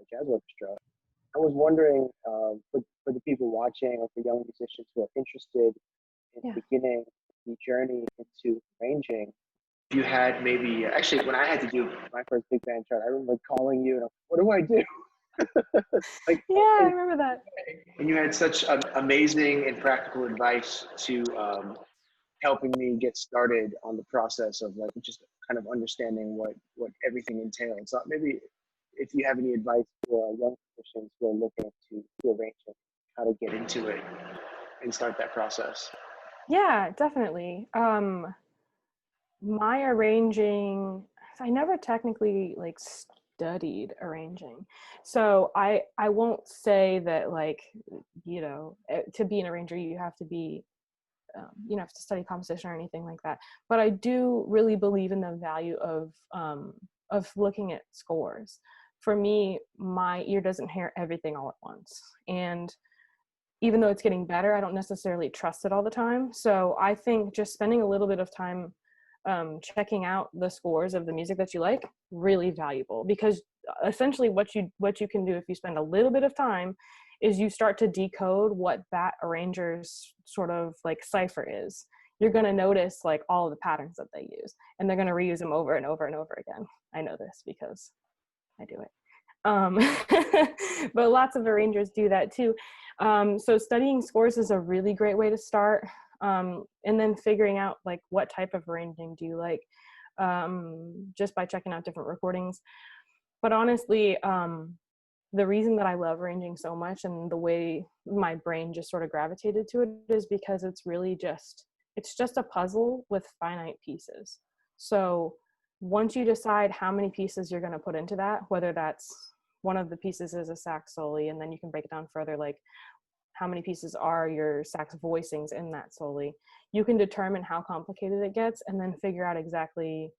jazz orchestra. I was wondering, for the people watching or for young musicians who are interested in Yeah. beginning the journey into arranging, if you had maybe, actually, when I had to do my first big band chart, I remember calling you and I'm, what do I do? Like, Yeah, I and, remember that. and you had such amazing and practical advice to helping me get started on the process of like just kind of understanding what everything entails. So maybe if you have any advice for young musicians who are looking to arranging, how to get into it and start that process. Yeah, definitely. My arranging, I never technically like studied arranging. So I won't say that like, to be an arranger, you have to be, you don't have to study composition or anything like that. But I do really believe in the value of looking at scores. For me, my ear doesn't hear everything all at once. And even though it's getting better, I don't necessarily trust it all the time. So I think just spending a little bit of time checking out the scores of the music that you like, really valuable, because essentially what you can do if you spend a little bit of time is you start to decode what that arranger's sort of like cipher is. You're going to notice like all of the patterns that they use, and they're going to reuse them over and over and over again. I know this because I do it. But lots of arrangers do that too. So studying scores is a really great way to start. And then figuring out like what type of arranging do you like, just by checking out different recordings. But honestly, the reason that I love arranging so much and the way my brain just sort of gravitated to it is because it's just a puzzle with finite pieces. So once you decide how many pieces you're going to put into that, whether that's one of the pieces is a sax soli, and then you can break it down further, like how many pieces are your sax voicings in that soli, you can determine how complicated it gets and then figure out exactly,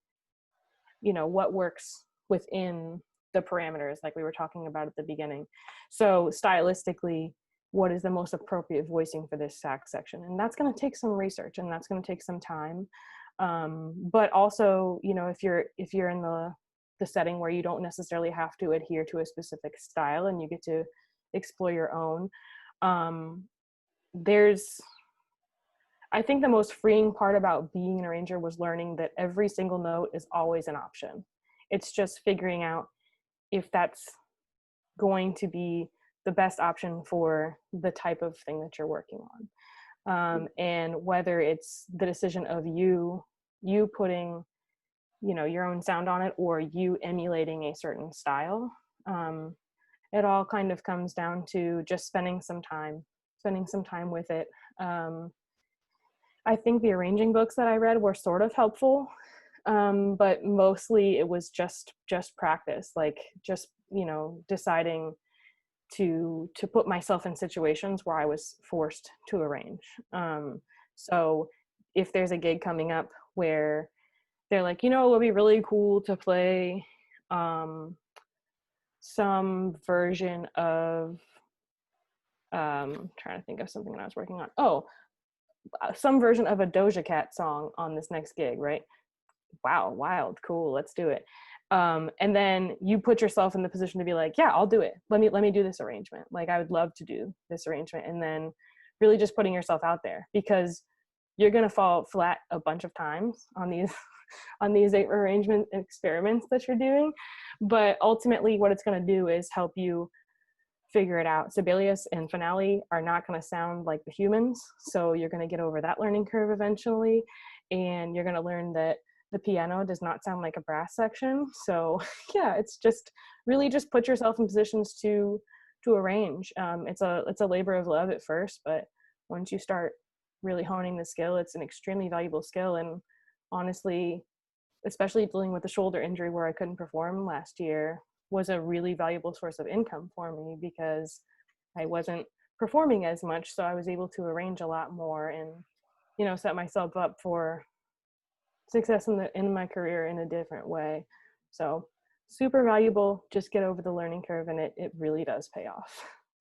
what works within the parameters like we were talking about at the beginning. So stylistically, what is the most appropriate voicing for this sax section? And that's going to take some research and that's going to take some time. But also, if you're in the setting where you don't necessarily have to adhere to a specific style and you get to explore your own, I think the most freeing part about being an arranger was learning that every single note is always an option. It's just figuring out if that's going to be the best option for the type of thing that you're working on. And whether it's the decision of you putting, your own sound on it, or you emulating a certain style. It all kind of comes down to just spending some time with it. I think the arranging books that I read were sort of helpful, but mostly it was just practice, like just, deciding to put myself in situations where I was forced to arrange. So if there's a gig coming up where they're like, it would be really cool to play some version of, trying to think of something that I was working on. Some version of a Doja Cat song on this next gig, right? Wow, wild, cool, let's do it. And then you put yourself in the position to be like, yeah, I'll do it. Let me do this arrangement. Like, I would love to do this arrangement. And then really just putting yourself out there, because you're going to fall flat a bunch of times on these on these arrangement experiments that you're doing. But ultimately what it's going to do is help you figure it out. Sibelius and finale are not going to sound like the humans. So you're going to get over that learning curve eventually. And you're going to learn that the piano does not sound like a brass section. So yeah, it's just really just put yourself in positions to arrange. It's a labor of love at first, but once you start really honing the skill, it's an extremely valuable skill. And honestly, especially dealing with the shoulder injury where I couldn't perform last year, was a really valuable source of income for me, because I wasn't performing as much. So I was able to arrange a lot more and, set myself up for success in my career in a different way. So super valuable. Just get over the learning curve, and it really does pay off.